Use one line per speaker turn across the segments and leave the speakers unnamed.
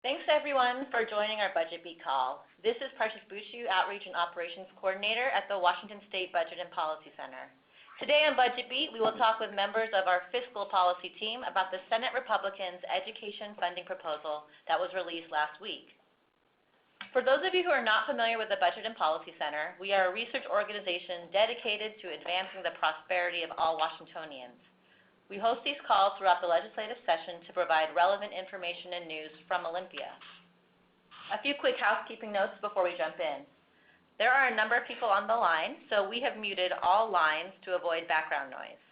Thanks everyone for joining our Budget Beat call. This is Precious Bushu, Outreach and Operations Coordinator at the Washington State Budget and Policy Center. Today on Budget Beat, we will talk with members of our fiscal policy team about the Senate Republicans' education funding proposal that was released last week. For those of you who are not familiar with the Budget and Policy Center, we are a research organization dedicated to advancing the prosperity of all Washingtonians. We host these calls throughout the legislative session to provide relevant information and news from Olympia. A few quick housekeeping notes before we jump in. There are a number of people on the line, so we have muted all lines to avoid background noise.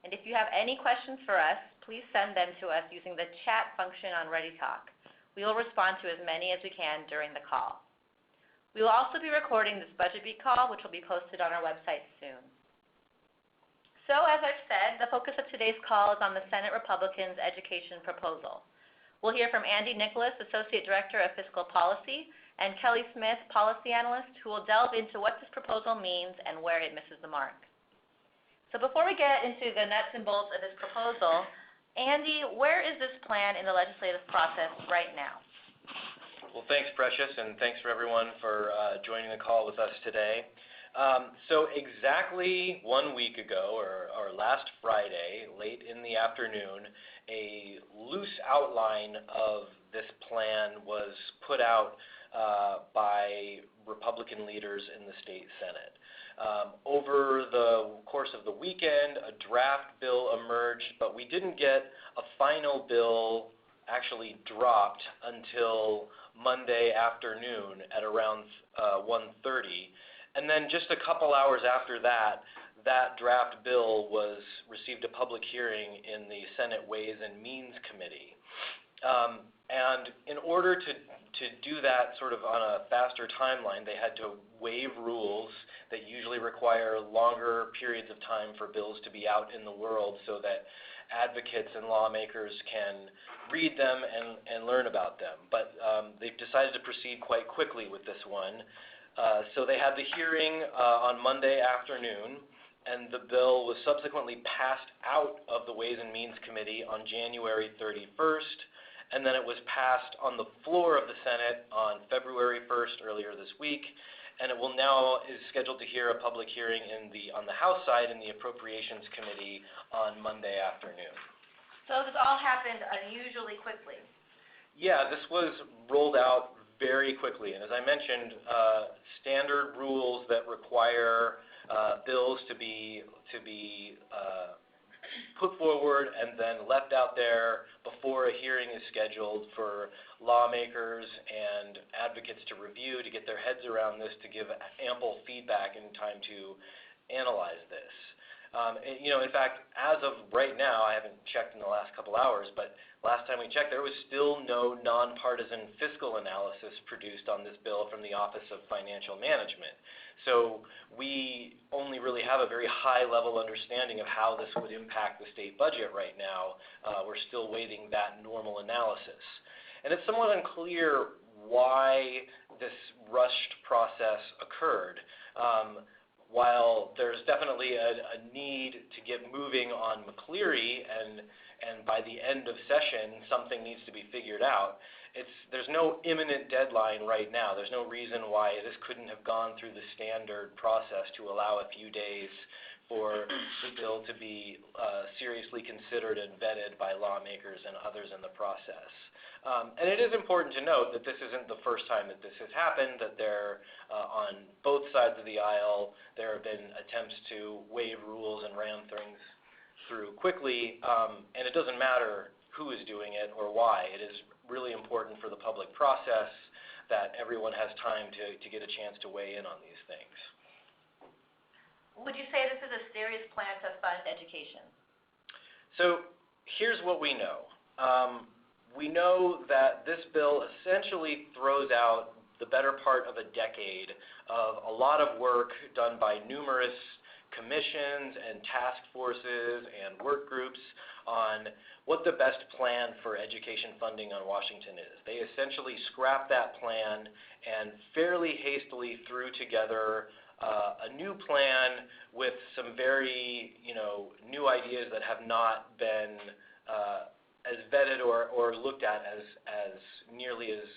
And if you have any questions for us, please send them to us using the chat function on ReadyTalk. We will respond to as many as we can during the call. We will also be recording this Budget Beat call, which will be posted on our website soon. So, as I've said, the focus of today's call is on the Senate Republicans' education proposal. We'll hear from Andy Nicholas, Associate Director of Fiscal Policy, and Kelli Smith, Policy Analyst, who will delve into what this proposal means and where it misses the mark. So before we get into the nuts and bolts of this proposal, Andy, where is this plan in the legislative process right now?
Well, thanks, Precious, and thanks for everyone for joining the call with us today. So exactly 1 week ago, or last Friday, late in the afternoon, a loose outline of this plan was put out by Republican leaders in the state Senate. Over the course of the weekend, a draft bill emerged, but we didn't get a final bill actually dropped until Monday afternoon at around 1:30. And then just a couple hours after that, that draft bill received a public hearing in the Senate Ways and Means Committee. And in order to do that sort of on a faster timeline, they had to waive rules that usually require longer periods of time for bills to be out in the world so that advocates and lawmakers can read them and learn about them. But they've decided to proceed quite quickly with this one. So they had the hearing on Monday afternoon, and the bill was subsequently passed out of the Ways and Means Committee on January 31st, and then it was passed on the floor of the Senate on February 1st earlier this week, and it will now is scheduled to hear a public hearing on the House side in the Appropriations Committee on Monday afternoon.
So this all happened unusually quickly.
Yeah, this was rolled out very quickly, and as I mentioned, standard rules that require bills to be put forward and then left out there before a hearing is scheduled for lawmakers and advocates to review, to get their heads around this, to give ample feedback in time to analyze this. In fact, as of right now, I haven't checked in the last couple hours, but last time we checked, there was still no nonpartisan fiscal analysis produced on this bill from the Office of Financial Management. So we only really have a very high-level understanding of how this would impact the state budget right now. We're still waiting that normal analysis. And it's somewhat unclear why this rushed process occurred. While there's definitely a need to get moving on McCleary, and by the end of session, something needs to be figured out, there's no imminent deadline right now. There's no reason why this couldn't have gone through the standard process to allow a few days for the bill to be seriously considered and vetted by lawmakers and others in the process. And it is important to note that this isn't the first time that this has happened, that on both sides of the aisle, there have been attempts to waive rules and ram things through quickly, and it doesn't matter who is doing it or why. It is really important for the public process that everyone has time to get a chance to weigh in on these things.
Would you say this is a serious plan to fund education?
So here's what we know. We know that this bill essentially throws out the better part of a decade of a lot of work done by numerous commissions and task forces and work groups on what the best plan for education funding on Washington is. They essentially scrapped that plan and fairly hastily threw together a new plan with some very new ideas that have not been vetted or looked at as nearly as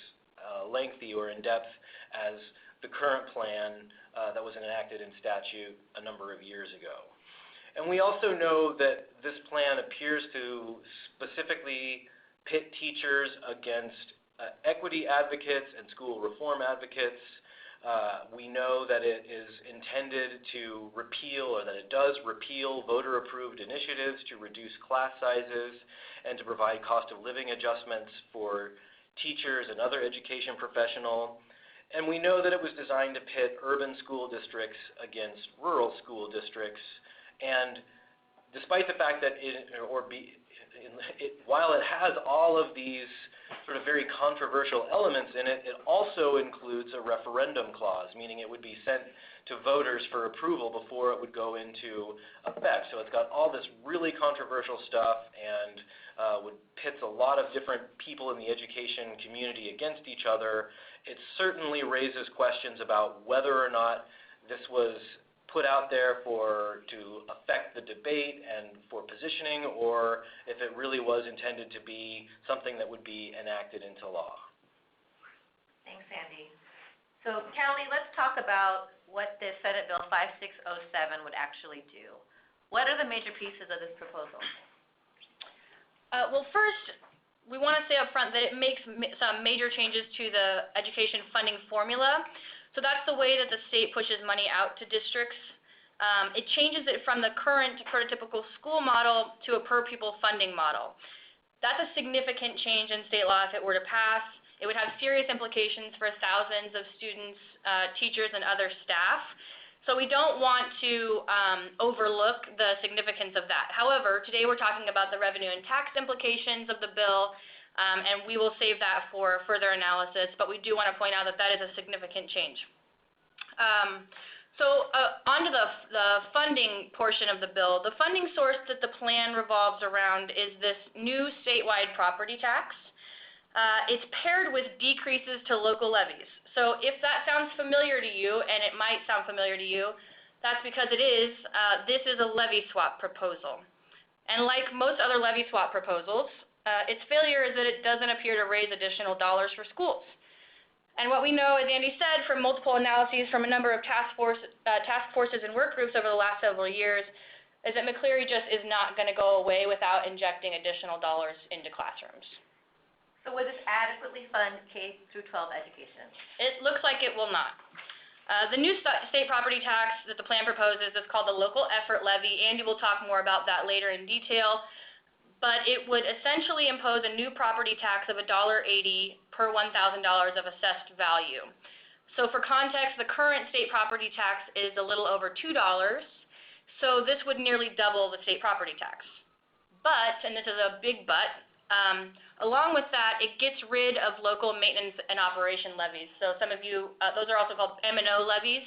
lengthy or in depth as the current plan that was enacted in statute a number of years ago. And we also know that this plan appears to specifically pit teachers against equity advocates and school reform advocates. We know that it is intended to repeal, or that it does repeal, voter-approved initiatives to reduce class sizes and to provide cost of living adjustments for teachers and other education professionals. And we know that it was designed to pit urban school districts against rural school districts. And despite the fact that while it has all of these sort of very controversial elements in it, it also includes a referendum clause, meaning it would be sent to voters for approval before it would go into effect. So it's got all this really controversial stuff and pits a lot of different people in the education community against each other. It certainly raises questions about whether or not this was put out there to affect the debate and for positioning, or if it really was intended to be something that would be enacted into law.
Thanks, Andy. So, Kelli, let's talk about what this Senate Bill 5607 would actually do. What are the major pieces of this proposal?
Well, first, we want to say up front that it makes some major changes to the education funding formula. So that's the way that the state pushes money out to districts. It changes it from the current prototypical school model to a per-pupil funding model. That's a significant change in state law if it were to pass. It would have serious implications for thousands of students, teachers, and other staff. So we don't want to overlook the significance of that. However, today we're talking about the revenue and tax implications of the bill, and we will save that for further analysis, but we do want to point out that that is a significant change. On to the funding portion of the bill. The funding source that the plan revolves around is this new statewide property tax. It's paired with decreases to local levies. So if that sounds familiar to you, and it might sound familiar to you, that's because it is. This is a levy swap proposal. And like most other levy swap proposals, its failure is that it doesn't appear to raise additional dollars for schools. And what we know, as Andy said, from multiple analyses from a number of task forces and work groups over the last several years, is that McCleary just is not going to go away without injecting additional dollars into classrooms.
So would this adequately fund K through 12 education?
It looks like it will not. The new state property tax that the plan proposes is called the Local Effort Levy. Andy will talk more about that later in detail. But it would essentially impose a new property tax of $1.80 per $1,000 of assessed value. So for context, the current state property tax is a little over $2, so this would nearly double the state property tax. But, and this is a big but, along with that, it gets rid of local maintenance and operation levies. So some of you, those are also called M&O levies.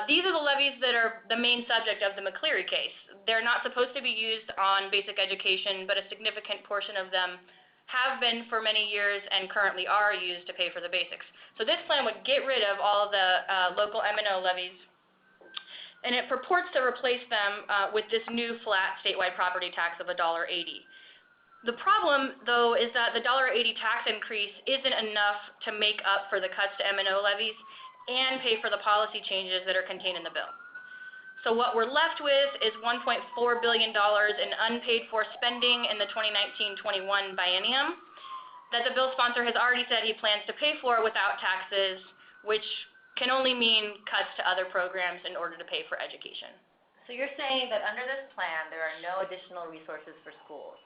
These are the levies that are the main subject of the McCleary case. They're not supposed to be used on basic education, but a significant portion of them have been for many years and currently are used to pay for the basics. So this plan would get rid of all of the local M&O levies, and it purports to replace them with this new flat statewide property tax of $1.80. The problem, though, is that the $1.80 tax increase isn't enough to make up for the cuts to M&O levies and pay for the policy changes that are contained in the bill. So what we're left with is $1.4 billion in unpaid for spending in the 2019-21 biennium that the bill sponsor has already said he plans to pay for without taxes, which can only mean cuts to other programs in order to pay for education.
So you're saying that under this plan, there are no additional resources for schools.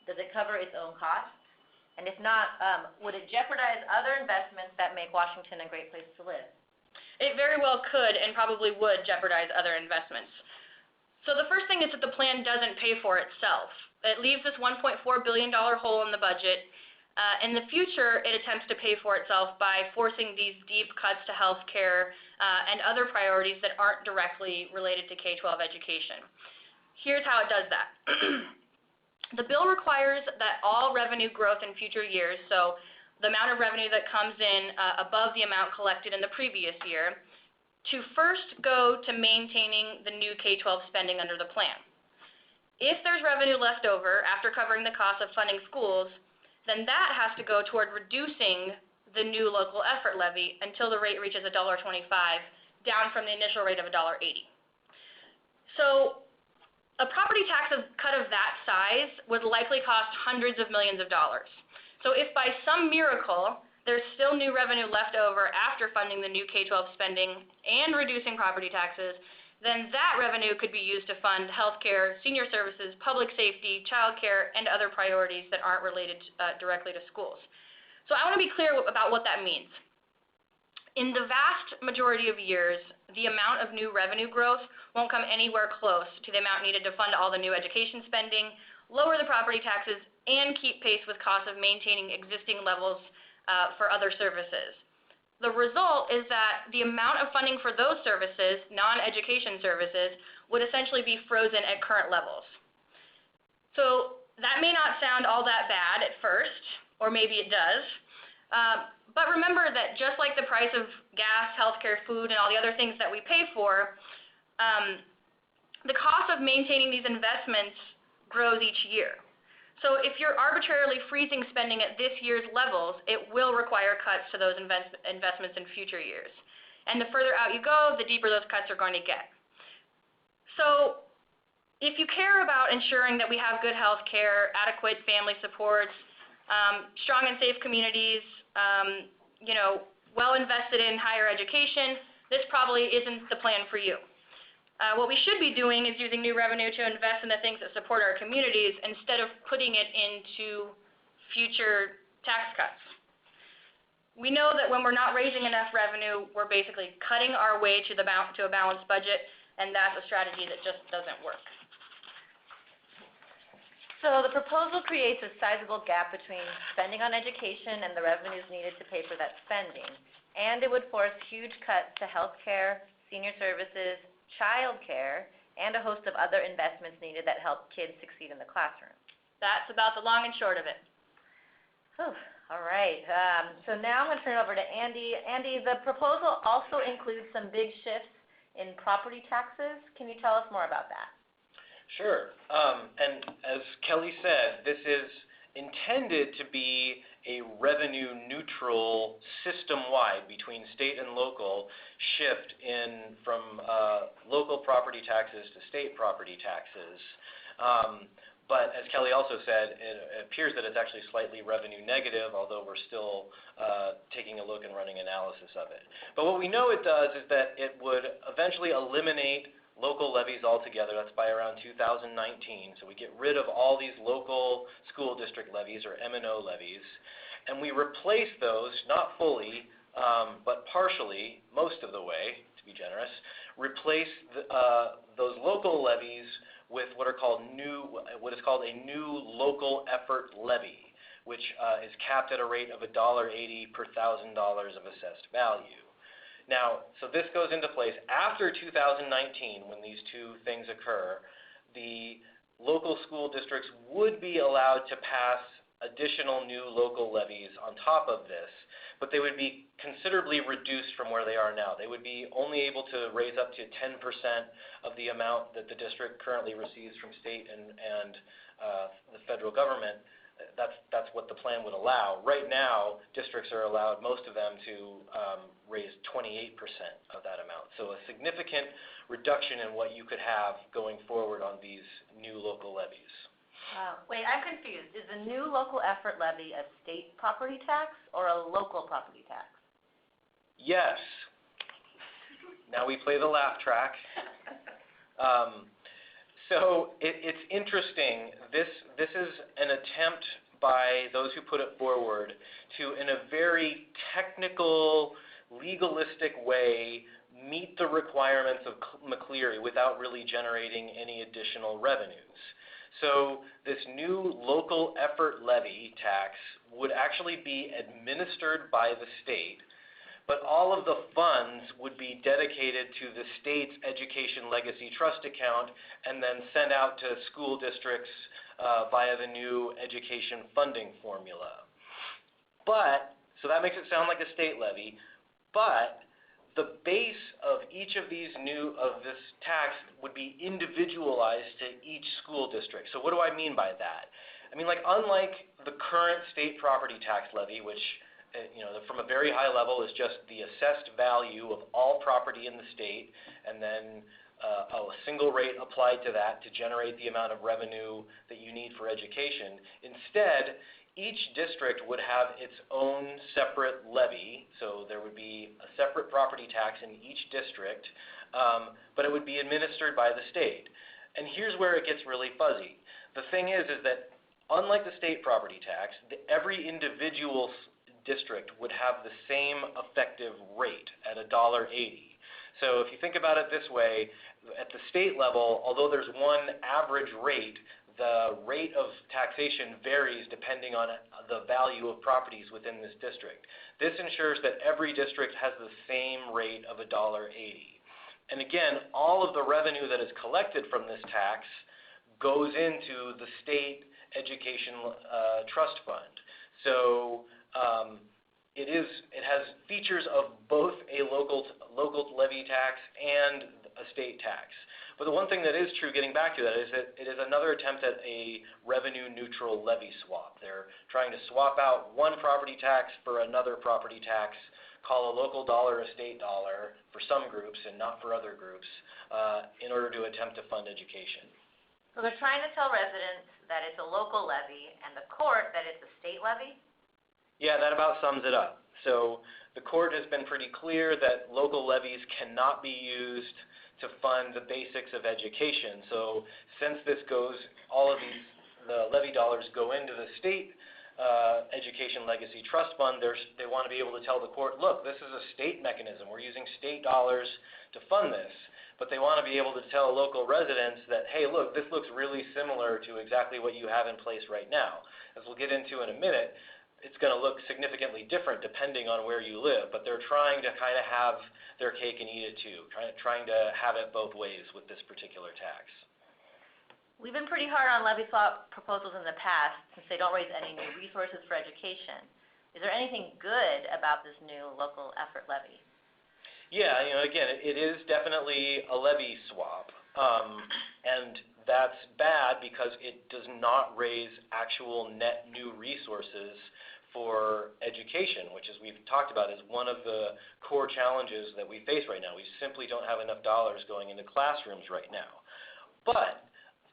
Does it cover its own costs? And if not, would it jeopardize other investments that make Washington a great place to live?
It very well could and probably would jeopardize other investments. So the first thing is that the plan doesn't pay for itself. It leaves this $1.4 billion hole in the budget. In the future, it attempts to pay for itself by forcing these deep cuts to health care and other priorities that aren't directly related to K-12 education. Here's how it does that. The bill requires that all revenue growth in future years, so the amount of revenue that comes in above the amount collected in the previous year, to first go to maintaining the new K-12 spending under the plan. If there's revenue left over after covering the cost of funding schools, then that has to go toward reducing the new local effort levy until the rate reaches $1.25, down from the initial rate of $1.80. So a property tax cut of that size would likely cost hundreds of millions of dollars. So if by some miracle there's still new revenue left over after funding the new K-12 spending and reducing property taxes, then that revenue could be used to fund healthcare, senior services, public safety, childcare, and other priorities that aren't related directly to schools. So I want to be clear about what that means. In the vast majority of years, the amount of new revenue growth won't come anywhere close to the amount needed to fund all the new education spending, lower the property taxes, and keep pace with costs of maintaining existing levels for other services. The result is that the amount of funding for those services, non-education services, would essentially be frozen at current levels. So that may not sound all that bad at first, or maybe it does, but remember that just like the price of gas, healthcare, food, and all the other things that we pay for, the cost of maintaining these investments grows each year. So if you're arbitrarily freezing spending at this year's levels, it will require cuts to those investments in future years. And the further out you go, the deeper those cuts are going to get. So if you care about ensuring that we have good health care, adequate family supports, strong and safe communities, well invested in higher education, this probably isn't the plan for you. What we should be doing is using new revenue to invest in the things that support our communities instead of putting it into future tax cuts. We know that when we're not raising enough revenue, we're basically cutting our way to a balanced budget, and that's a strategy that just doesn't work.
So the proposal creates a sizable gap between spending on education and the revenues needed to pay for that spending, and it would force huge cuts to health care, senior services, child care, and a host of other investments needed that help kids succeed in the classroom.
That's about the long and short of it.
Whew. All right. So now I'm going to turn it over to Andy. Andy, the proposal also includes some big shifts in property taxes. Can you tell us more about that?
Sure. And as Kelly said, this is intended to be a revenue neutral system-wide between state and local shift from local property taxes to state property taxes. But as Kelly also said, it appears that it's actually slightly revenue negative, although we're still taking a look and running analysis of it. But what we know it does is that it would eventually eliminate local levies altogether. That's by around 2019. So we get rid of all these local school district levies, or M&O levies, and we replace those, not fully, but partially, most of the way, to be generous, replace those local levies with what is called a new local effort levy, which is capped at a rate of $1.80 per $1,000 of assessed value. Now, so this goes into place after 2019, when these two things occur. The local school districts would be allowed to pass additional new local levies on top of this, but they would be considerably reduced from where they are now. They would be only able to raise up to 10% of the amount that the district currently receives from state and the federal government. That's what the plan would allow. Right now, districts are allowed, most of them, to raise 28% of that amount. So a significant reduction in what you could have going forward on these new local levies.
Wait, I'm confused. Is the new local effort levy a state property tax or a local property tax?
Yes. Now we play the laugh track. So it's interesting. This is an attempt by those who put it forward to, in a very technical, legalistic way, meet the requirements of McCleary without really generating any additional revenues. So this new local effort levy tax would actually be administered by the state, but all of the funds would be dedicated to the state's education legacy trust account and then sent out to school districts via the new education funding formula. So that makes it sound like a state levy, but the base of each of this tax would be individualized to each school district. So what do I mean by that? I mean, like, unlike the current state property tax levy, which from a very high level is just the assessed value of all property in the state, and then a single rate applied to that to generate the amount of revenue that you need for education. Instead, each district would have its own separate levy, so there would be a separate property tax in each district, but it would be administered by the state. And here's where it gets really fuzzy. The thing is that unlike the state property tax, every individual district would have the same effective rate at $1.80. So if you think about it this way, at the state level, although there's one average rate, the rate of taxation varies depending on the value of properties within this district. This ensures that every district has the same rate of $1.80. And again, all of the revenue that is collected from this tax goes into the state education trust fund. So it has features of both a local levy tax and a state tax. But the one thing that is true, getting back to that, is that it is another attempt at a revenue-neutral levy swap. They're trying to swap out one property tax for another property tax, call a local dollar a state dollar for some groups and not for other groups, in order to attempt to fund education.
So they're trying to tell residents that it's a local levy and the court that it's a state levy?
Yeah, that about sums it up. So the court has been pretty clear that local levies cannot be used to fund the basics of education. So since this goes, the levy dollars go into the state education legacy trust fund, they want to be able to tell the court, look, this is a state mechanism. We're using state dollars to fund this. But they want to be able to tell local residents that, hey, look, this looks really similar to exactly what you have in place right now. As we'll get into in a minute, it's going to look significantly different depending on where you live, but they're trying to kind of have their cake and eat it too, trying to have it both ways with this particular tax.
We've been pretty hard on levy swap proposals in the past since they don't raise any new resources for education. Is there anything good about this new local effort levy?
Yeah, again, it is definitely a levy swap, and that's bad because it does not raise actual net new resources for education, which, as we've talked about, is one of the core challenges that we face right now. We simply don't have enough dollars going into classrooms right now. But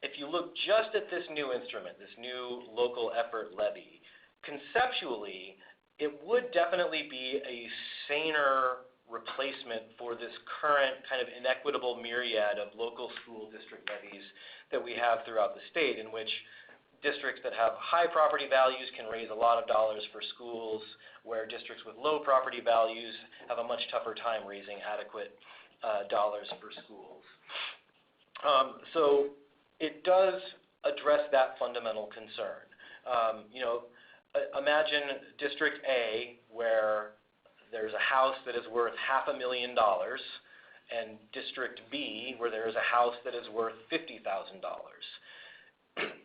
if you look just at this new instrument, this new local effort levy, conceptually, it would definitely be a saner replacement for this current kind of inequitable myriad of local school district levies that we have throughout the state, in which districts that have high property values can raise a lot of dollars for schools, where districts with low property values have a much tougher time raising adequate dollars for schools. So it does address that fundamental concern. Imagine District A, where there's a house that is worth $500,000, and District B, where there is a house that is worth $50,000.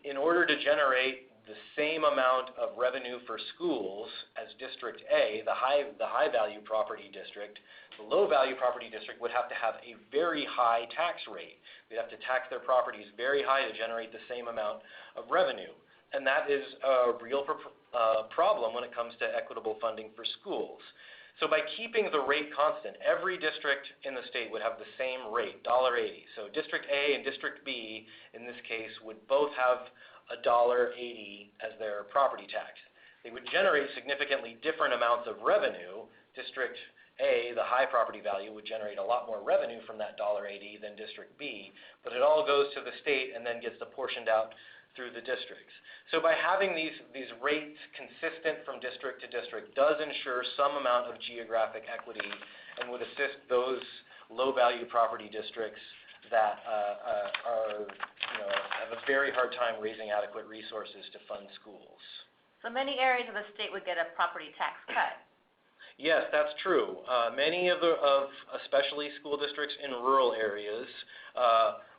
In order to generate the same amount of revenue for schools as District A, the high value property district, the low value property district would have to have a very high tax rate. They'd have to tax their properties very high to generate the same amount of revenue. And that is a real problem when it comes to equitable funding for schools. So by keeping the rate constant, every district in the state would have the same rate, $1.80. So District A and District B, in this case, would both have $1.80 as their property tax. They would generate significantly different amounts of revenue. District A, the high property value, would generate a lot more revenue from that $1.80 than District B, but it all goes to the state and then gets apportioned out through the districts. So by having these rates consistent from district to district does ensure some amount of geographic equity and would assist those low-value property districts that have a very hard time raising adequate resources to fund schools.
So many areas of the state would get a property tax cut.
Yes, that's true. Many of especially school districts in rural areas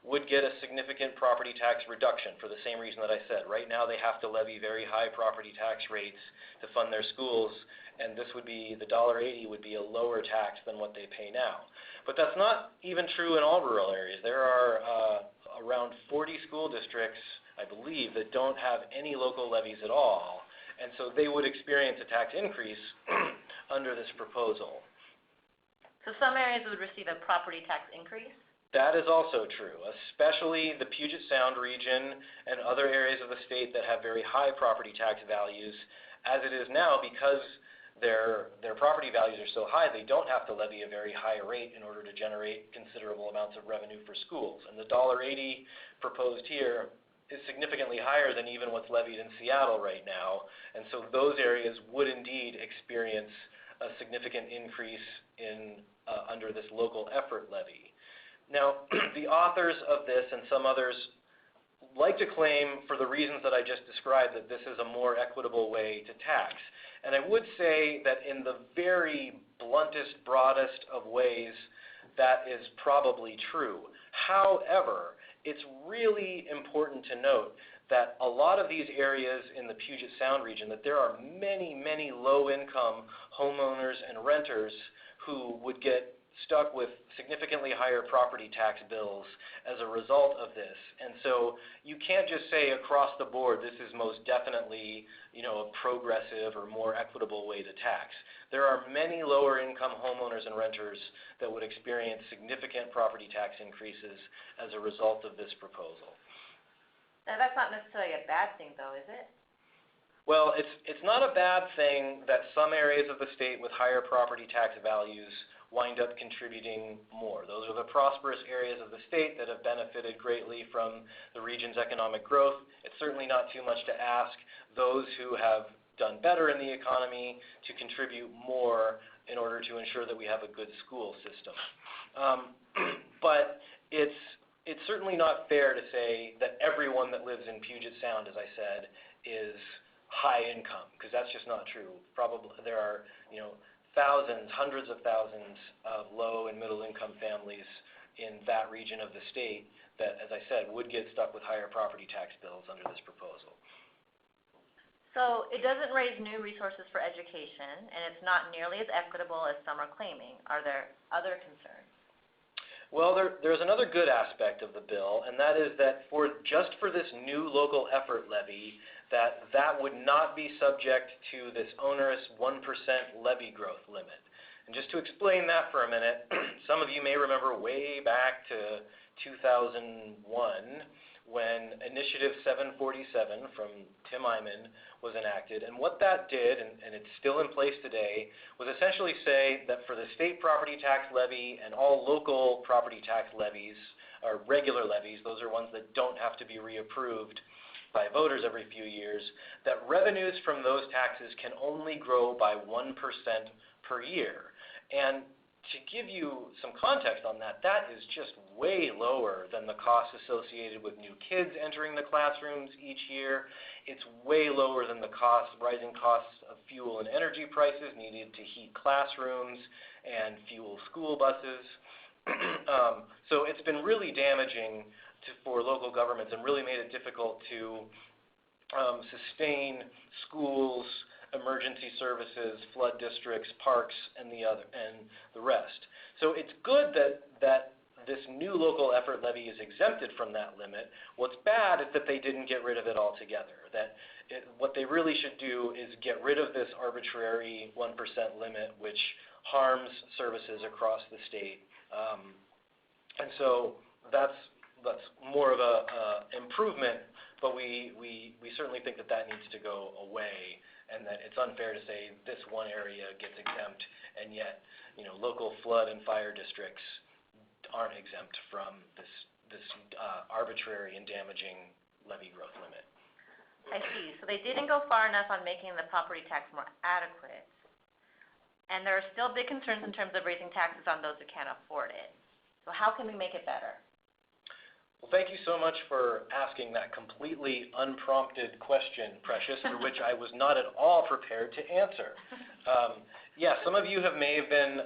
would get a significant property tax reduction for the same reason that I said. Right now they have to levy very high property tax rates to fund their schools, and this would be, the $1.80 would be a lower tax than what they pay now. But that's not even true in all rural areas. There are around 40 school districts, I believe, that don't have any local levies at all, and so they would experience a tax increase under this proposal.
So some areas would receive a property tax increase?
That is also true, especially the Puget Sound region and other areas of the state that have very high property tax values. As it is now, because their property values are so high, they don't have to levy a very high rate in order to generate considerable amounts of revenue for schools. And the $1.80 proposed here is significantly higher than even what's levied in Seattle right now. And so those areas would indeed experience a significant increase in under this local effort levy. Now, the authors of this and some others like to claim, for the reasons that I just described, that this is a more equitable way to tax. And I would say that in the very bluntest, broadest of ways, that is probably true. However, it's really important to note that a lot of these areas in the Puget Sound region, that there are many, many low-income homeowners and renters who would get stuck with significantly higher property tax bills as a result of this. And so you can't just say across the board this is most definitely, a progressive or more equitable way to tax. There are many lower income homeowners and renters that would experience significant property tax increases as a result of this proposal.
Now, that's not necessarily a bad thing, though, is it?
Well, it's not a bad thing that some areas of the state with higher property tax values wind up contributing more. Those are the prosperous areas of the state that have benefited greatly from the region's economic growth. It's certainly not too much to ask those who have done better in the economy to contribute more in order to ensure that we have a good school system. But it's certainly not fair to say that everyone that lives in Puget Sound, as I said, is high income, because that's just not true. Probably there are, thousands, hundreds of thousands of low and middle income families in that region of the state that, as I said, would get stuck with higher property tax bills under this proposal.
So it doesn't raise new resources for education, and it's not nearly as equitable as some are claiming. Are there other concerns?
Well, there's another good aspect of the bill, and that is that just for this new local effort levy, that would not be subject to this onerous 1% levy growth limit. And just to explain that for a minute, some of you may remember way back to 2001 when Initiative 747 from Tim Eyman was enacted. And what that did, and it's still in place today, was essentially say that for the state property tax levy and all local property tax levies, or regular levies, those are ones that don't have to be reapproved by voters every few years, that revenues from those taxes can only grow by 1% per year. And to give you some context on that, that is just way lower than the costs associated with new kids entering the classrooms each year. It's way lower than the rising costs of fuel and energy prices needed to heat classrooms and fuel school buses. So it's been really damaging for local governments and really made it difficult to sustain schools, emergency services, flood districts, parks, and the rest. So it's good that this new local effort levy is exempted from that limit. What's bad is that they didn't get rid of it altogether. What they really should do is get rid of this arbitrary 1% limit, which harms services across the state. And so that's more of a improvement, but we certainly think that needs to go away, and that it's unfair to say this one area gets exempt, and yet local flood and fire districts aren't exempt from this arbitrary and damaging levy growth limit.
I see. So they didn't go far enough on making the property tax more adequate, and there are still big concerns in terms of raising taxes on those who can't afford it. So how can we make it better?
Well, thank you so much for asking that completely unprompted question, Precious, for which I was not at all prepared to answer. Yeah, some of you may have been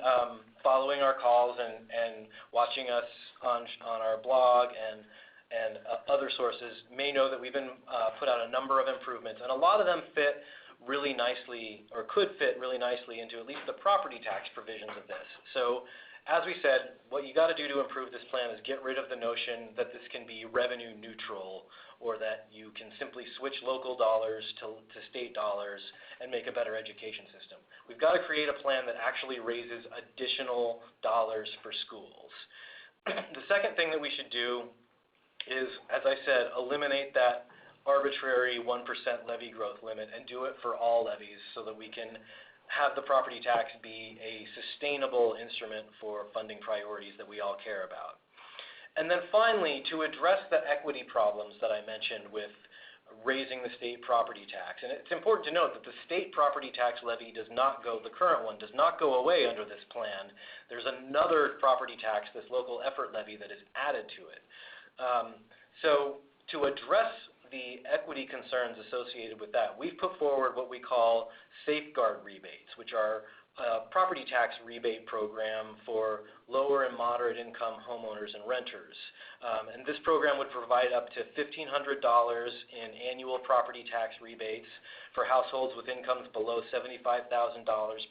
following our calls and watching us on our blog and other sources may know that we've been put out a number of improvements, and a lot of them fit really nicely, or could fit really nicely into at least the property tax provisions of this. So, as we said, what you got to do to improve this plan is get rid of the notion that this can be revenue neutral, or that you can simply switch local dollars to state dollars and make a better education system. We've got to create a plan that actually raises additional dollars for schools. The second thing that we should do is, as I said, eliminate that arbitrary 1% levy growth limit and do it for all levies so that we can have the property tax be a sustainable instrument for funding priorities that we all care about. And then finally, to address the equity problems that I mentioned with raising the state property tax. And it's important to note that the state property tax levy does not go, the current one does not go away under this plan. There's another property tax, this local effort levy, that is added to it. So to address the equity concerns associated with that, we've put forward what we call safeguard rebates, which are a property tax rebate program for lower and moderate income homeowners and renters. And this program would provide up to $1,500 in annual property tax rebates for households with incomes below $75,000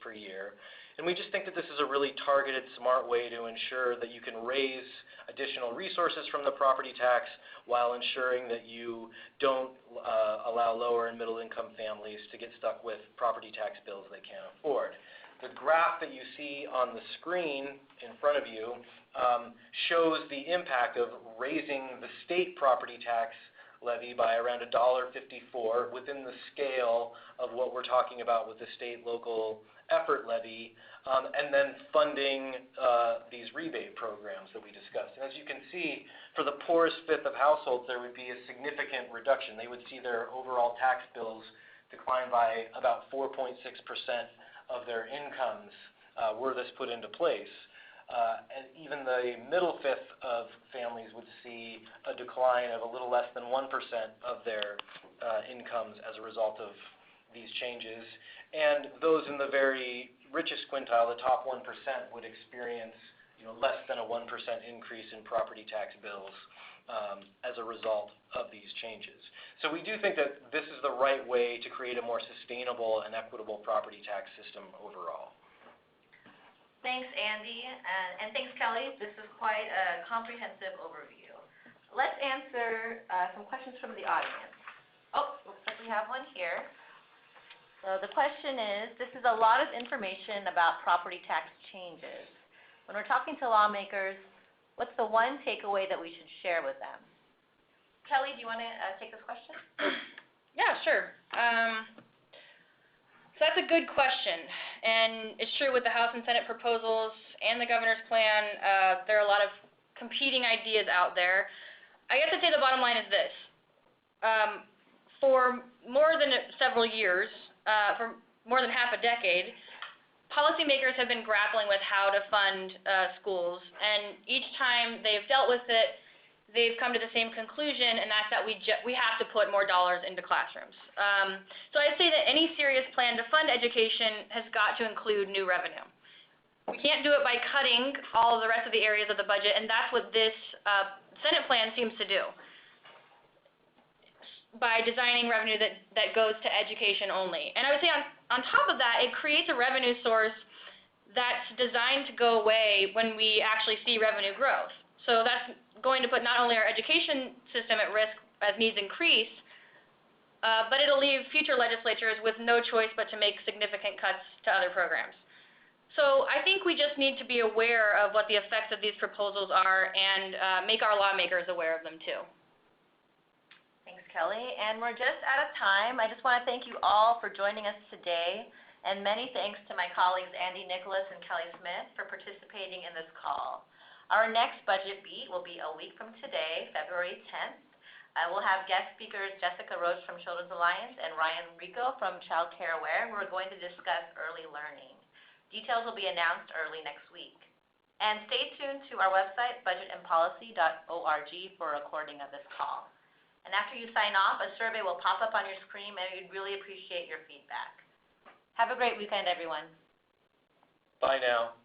per year. And we just think that this is a really targeted, smart way to ensure that you can raise additional resources from the property tax while ensuring that you don't allow lower and middle income families to get stuck with property tax bills they can't afford. The graph that you see on the screen in front of you shows the impact of raising the state property tax levy by around $1.54 within the scale of what we're talking about with the state local effort levy, and then funding these rebate programs that we discussed. And as you can see, for the poorest fifth of households, there would be a significant reduction. They would see their overall tax bills decline by about 4.6% of their incomes were this put into place. And even the middle fifth of families would see a decline of a little less than 1% of their incomes as a result of these changes. And those in the very richest quintile, the top 1%, would experience less than a 1% increase in property tax bills as a result of these changes. So we do think that this is the right way to create a more sustainable and equitable property tax system overall.
Thanks, Andy, and thanks, Kelly. This is quite a comprehensive overview. Let's answer some questions from the audience. Oh, looks like we have one here. So the question is, this is a lot of information about property tax changes. When we're talking to lawmakers, what's the one takeaway that we should share with them? Kelly, do you want to take this question?
Yeah, sure. So that's a good question, and it's true with the House and Senate proposals and the governor's plan. There are a lot of competing ideas out there. I guess I'd say the bottom line is this. For more than several years, for more than half a decade, policymakers have been grappling with how to fund schools, and each time they've dealt with it, they've come to the same conclusion, and that's that we have to put more dollars into classrooms. So I'd say that any serious plan to fund education has got to include new revenue. We can't do it by cutting all of the rest of the areas of the budget, and that's what this Senate plan seems to do, by designing revenue that goes to education only. And I would say on top of that, it creates a revenue source that's designed to go away when we actually see revenue growth. So that's going to put not only our education system at risk as needs increase, but it'll leave future legislatures with no choice but to make significant cuts to other programs. So I think we just need to be aware of what the effects of these proposals are and make our lawmakers aware of them too.
Thanks, Kelly. And we're just out of time. I just want to thank you all for joining us today, and many thanks to my colleagues Andy, Nicholas, and Kelli Smith for participating in this call. Our next Budget Beat will be a week from today, February 10th. We'll have guest speakers Jessica Roach from Children's Alliance and Ryan Rico from Child Care Aware, who are going to discuss early learning. Details will be announced early next week. And stay tuned to our website, budgetandpolicy.org, for a recording of this call. And after you sign off, a survey will pop up on your screen, and we'd really appreciate your feedback. Have a great weekend, everyone.
Bye now.